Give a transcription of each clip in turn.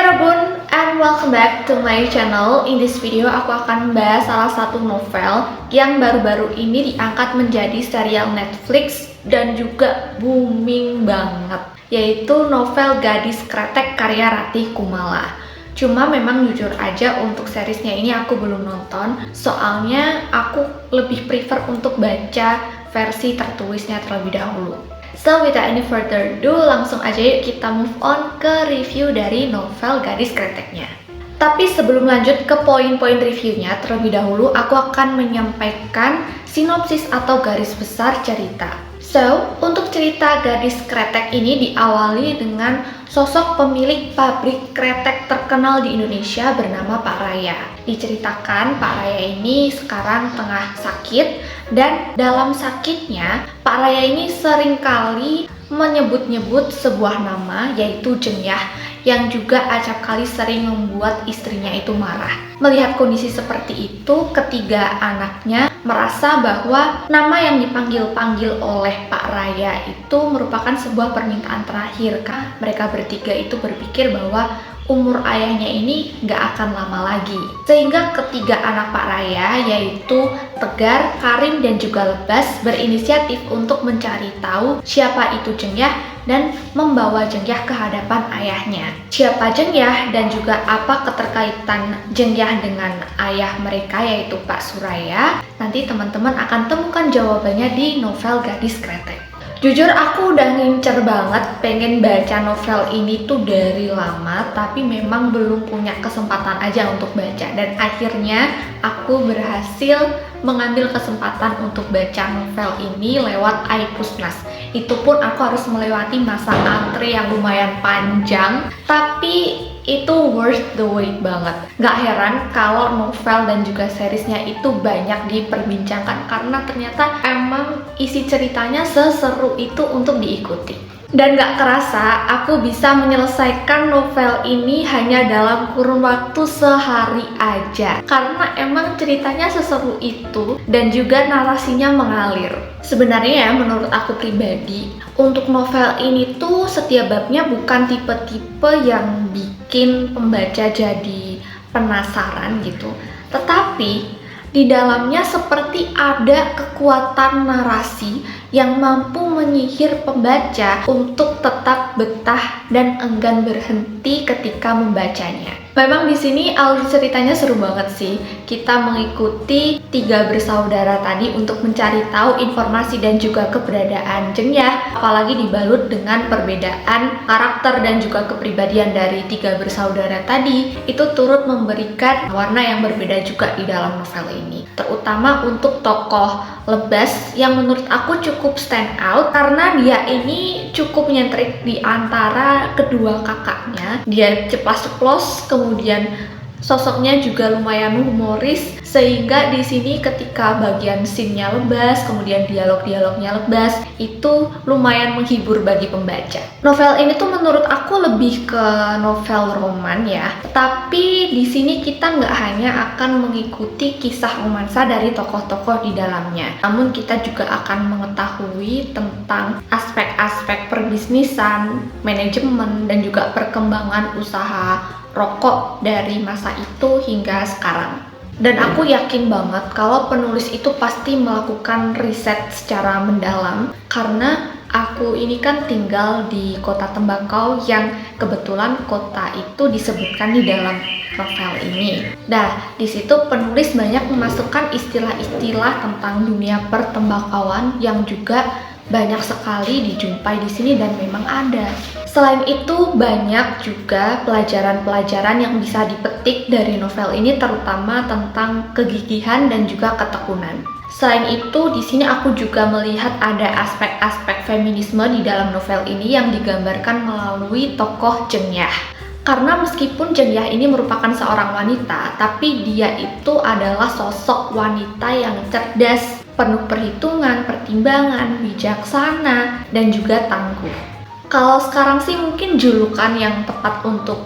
Yarabun, and welcome back to my channel. In this video, aku akan bahas salah satu novel yang baru-baru ini diangkat menjadi serial Netflix dan juga booming banget, yaitu novel Gadis Kretek karya Ratih Kumala. Cuma memang jujur aja untuk seriesnya ini aku belum nonton, soalnya aku lebih prefer untuk baca versi tertulisnya terlebih dahulu. So without any further ado, langsung aja yuk kita move on ke review dari novel Gadis Kreteknya. Tapi sebelum lanjut ke poin-poin reviewnya, terlebih dahulu aku akan menyampaikan sinopsis atau garis besar cerita. So, untuk cerita Gadis Kretek ini diawali dengan sosok pemilik pabrik kretek terkenal di Indonesia bernama Pak Raya. Diceritakan Pak Raya ini sekarang tengah sakit, dan dalam sakitnya Pak Raya ini seringkali menyebut-nyebut sebuah nama, yaitu Jengyah, yang juga acap kali sering membuat istrinya itu marah. Melihat kondisi seperti itu, ketiga anaknya merasa bahwa nama yang dipanggil-panggil oleh Pak Raya itu merupakan sebuah permintaan terakhir. Mereka bertiga itu berpikir bahwa umur ayahnya ini nggak akan lama lagi. Sehingga ketiga anak Pak Raya, yaitu Tegar, Karim, dan juga Lebas, berinisiatif untuk mencari tahu siapa itu Jengyah dan membawa Jengyah ke hadapan ayahnya. Siapa Jengyah dan juga apa keterkaitan Jengyah dengan ayah mereka, yaitu Pak Suraya, nanti teman-teman akan temukan jawabannya di novel Gadis Kretek. Jujur aku udah ngincer banget pengen baca novel ini tuh dari lama, tapi memang belum punya kesempatan aja untuk baca, dan akhirnya aku berhasil mengambil kesempatan untuk baca novel ini lewat iPusnas. Itu pun aku harus melewati masa antri yang lumayan panjang, tapi itu worth the wait banget. Gak heran kalau novel dan juga seriesnya itu banyak diperbincangkan, karena ternyata emang isi ceritanya seseru itu untuk diikuti. Dan gak kerasa aku bisa menyelesaikan novel ini hanya dalam kurun waktu sehari aja, karena emang ceritanya seseru itu dan juga narasinya mengalir. Sebenarnya ya, menurut aku pribadi, untuk novel ini tuh setiap babnya bukan tipe-tipe yang bikin pembaca jadi penasaran gitu, tetapi di dalamnya seperti ada kekuatan narasi yang mampu menyihir pembaca untuk tetap betah dan enggan berhenti ketika membacanya. Memang di sini alur ceritanya seru banget sih. Kita mengikuti tiga bersaudara tadi untuk mencari tahu informasi dan juga keberadaan Jengyah, apalagi dibalut dengan perbedaan karakter dan juga kepribadian dari tiga bersaudara tadi. Itu turut memberikan warna yang berbeda juga di dalam novel ini. Terutama untuk tokoh Lebas yang menurut aku cukup stand out karena dia ini cukup nyentrik di antara kedua kakaknya. Dia ceplas-ceplos, kemudian sosoknya juga lumayan humoris, sehingga di sini ketika bagian scene-nya Lebas, kemudian dialog-dialognya Lebas, itu lumayan menghibur bagi pembaca. Novel ini tuh menurut aku lebih ke novel roman ya, tapi di sini kita nggak hanya akan mengikuti kisah romansa dari tokoh-tokoh di dalamnya, namun kita juga akan mengetahui tentang aspek-aspek perbisnisan, manajemen, dan juga perkembangan usaha rokok dari masa itu hingga sekarang. Dan aku yakin banget kalau penulis itu pasti melakukan riset secara mendalam, karena aku ini kan tinggal di kota Tembakau yang kebetulan kota itu disebutkan di dalam novel ini. Nah, di situ penulis banyak memasukkan istilah-istilah tentang dunia pertembakauan yang juga banyak sekali dijumpai di sini dan memang ada. Selain itu, banyak juga pelajaran-pelajaran yang bisa dipetik dari novel ini, terutama tentang kegigihan dan juga ketekunan. Selain itu, di sini aku juga melihat ada aspek-aspek feminisme di dalam novel ini yang digambarkan melalui tokoh Jengyah. Karena meskipun Jengyah ini merupakan seorang wanita, tapi dia itu adalah sosok wanita yang cerdas, penuh perhitungan, pertimbangan, bijaksana, dan juga tangguh. Kalau sekarang sih mungkin julukan yang tepat untuk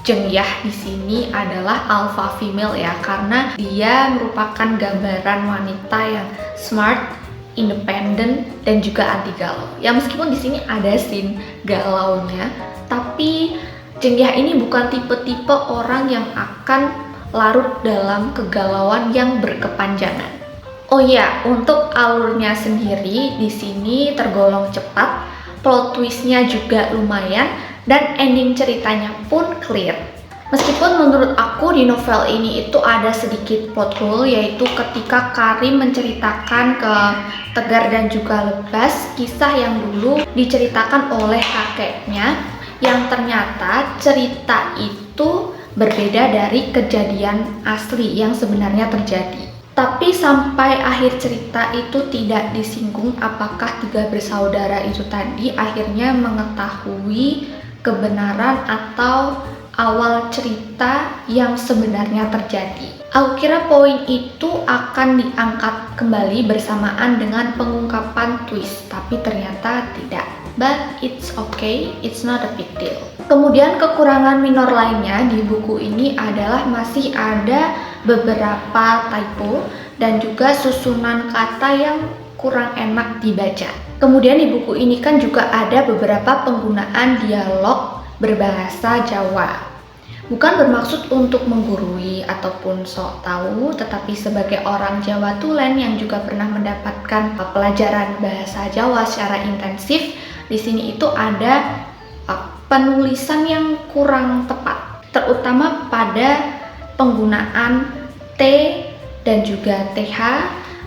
Jengyah di sini adalah alpha female ya, karena dia merupakan gambaran wanita yang smart, independen, dan juga anti galau. Ya meskipun di sini ada scene galaunya, tapi Jinghya ini bukan tipe-tipe orang yang akan larut dalam kegalauan yang berkepanjangan. Oh ya, untuk alurnya sendiri di sini tergolong cepat, plot twistnya juga lumayan, dan ending ceritanya pun clear. Meskipun menurut aku di novel ini itu ada sedikit plot hole, yaitu ketika Karim menceritakan ke Tegar dan juga Lebas kisah yang dulu diceritakan oleh kakeknya, yang ternyata cerita itu berbeda dari kejadian asli yang sebenarnya terjadi. Tapi sampai akhir cerita itu tidak disinggung apakah tiga bersaudara itu tadi akhirnya mengetahui kebenaran atau awal cerita yang sebenarnya terjadi. Aku kira poin itu akan diangkat kembali bersamaan dengan pengungkapan twist, tapi ternyata tidak. But it's okay, it's not a big deal. Kemudian kekurangan minor lainnya di buku ini adalah masih ada beberapa typo dan juga susunan kata yang kurang enak dibaca. Kemudian di buku ini kan juga ada beberapa penggunaan dialog berbahasa Jawa. Bukan bermaksud untuk menggurui ataupun sok tahu, tetapi sebagai orang Jawa tulen yang juga pernah mendapatkan pelajaran bahasa Jawa secara intensif, di sini itu ada penulisan yang kurang tepat, terutama pada penggunaan T dan juga TH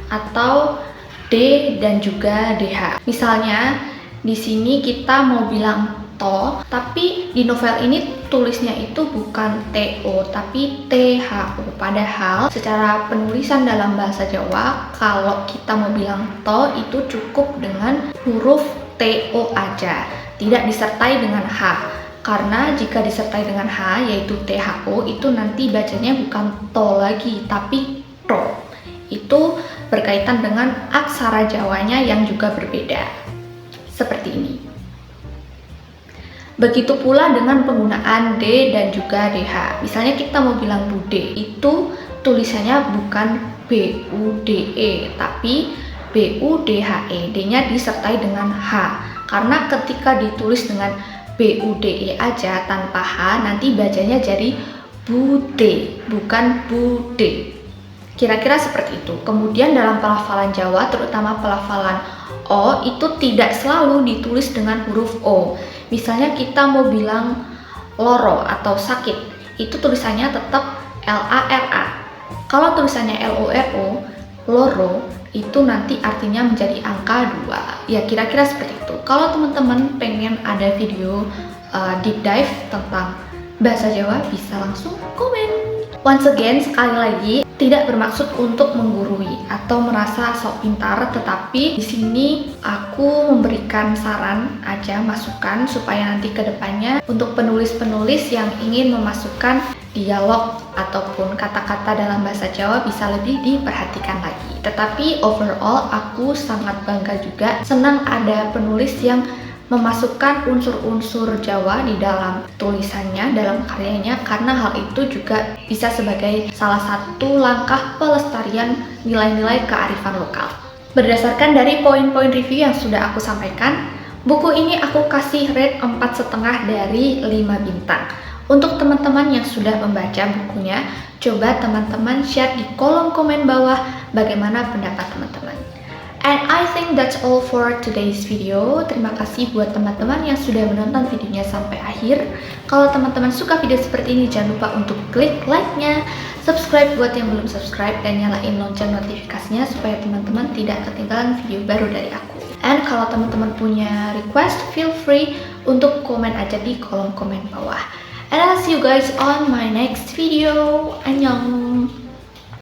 atau D dan juga DH. Misalnya di sini kita mau bilang to, tapi di novel ini tulisnya itu bukan TO tapi THO. Padahal secara penulisan dalam bahasa Jawa, kalau kita mau bilang to itu cukup dengan huruf TO aja, tidak disertai dengan H. Karena jika disertai dengan H yaitu THO itu nanti bacanya bukan to lagi tapi to. Itu berkaitan dengan aksara Jawanya yang juga berbeda. Seperti ini. Begitu pula dengan penggunaan D dan juga DH. Misalnya kita mau bilang bude, itu tulisannya bukan BUDE tapi BUDHE. D-nya disertai dengan H. Karena ketika ditulis dengan BUDE aja tanpa H, nanti bacanya jadi bude, bukan bude. Kira-kira seperti itu. Kemudian dalam pelafalan Jawa, terutama pelafalan O, itu tidak selalu ditulis dengan huruf O. Misalnya kita mau bilang loro atau sakit, itu tulisannya tetap LARA. Kalau tulisannya LORO, loro, itu nanti artinya menjadi angka 2. Ya kira-kira seperti itu. Kalau teman-teman pengen ada video deep dive tentang bahasa Jawa, bisa langsung komen. Once again, sekali lagi, tidak bermaksud untuk menggurui atau merasa sok pintar, tetapi di sini aku memberikan saran aja, masukan supaya nanti ke depannya untuk penulis-penulis yang ingin memasukkan dialog ataupun kata-kata dalam bahasa Jawa bisa lebih diperhatikan lagi. Tetapi overall aku sangat bangga juga, senang ada penulis yang memasukkan unsur-unsur Jawa di dalam tulisannya, dalam karyanya, karena hal itu juga bisa sebagai salah satu langkah pelestarian nilai-nilai kearifan lokal. Berdasarkan dari poin-poin review yang sudah aku sampaikan, buku ini aku kasih rate 4,5 dari 5 bintang. Untuk teman-teman yang sudah membaca bukunya, coba teman-teman share di kolom komen bawah bagaimana pendapat teman-teman. And I think that's all for today's video. Terima kasih buat teman-teman yang sudah menonton videonya sampai akhir. Kalau teman-teman suka video seperti ini, jangan lupa untuk klik like-nya, subscribe buat yang belum subscribe, dan nyalain lonceng notifikasinya supaya teman-teman tidak ketinggalan video baru dari aku. And kalau teman-teman punya request, feel free untuk komen aja di kolom komen bawah. And I'll see you guys on my next video. Annyeong!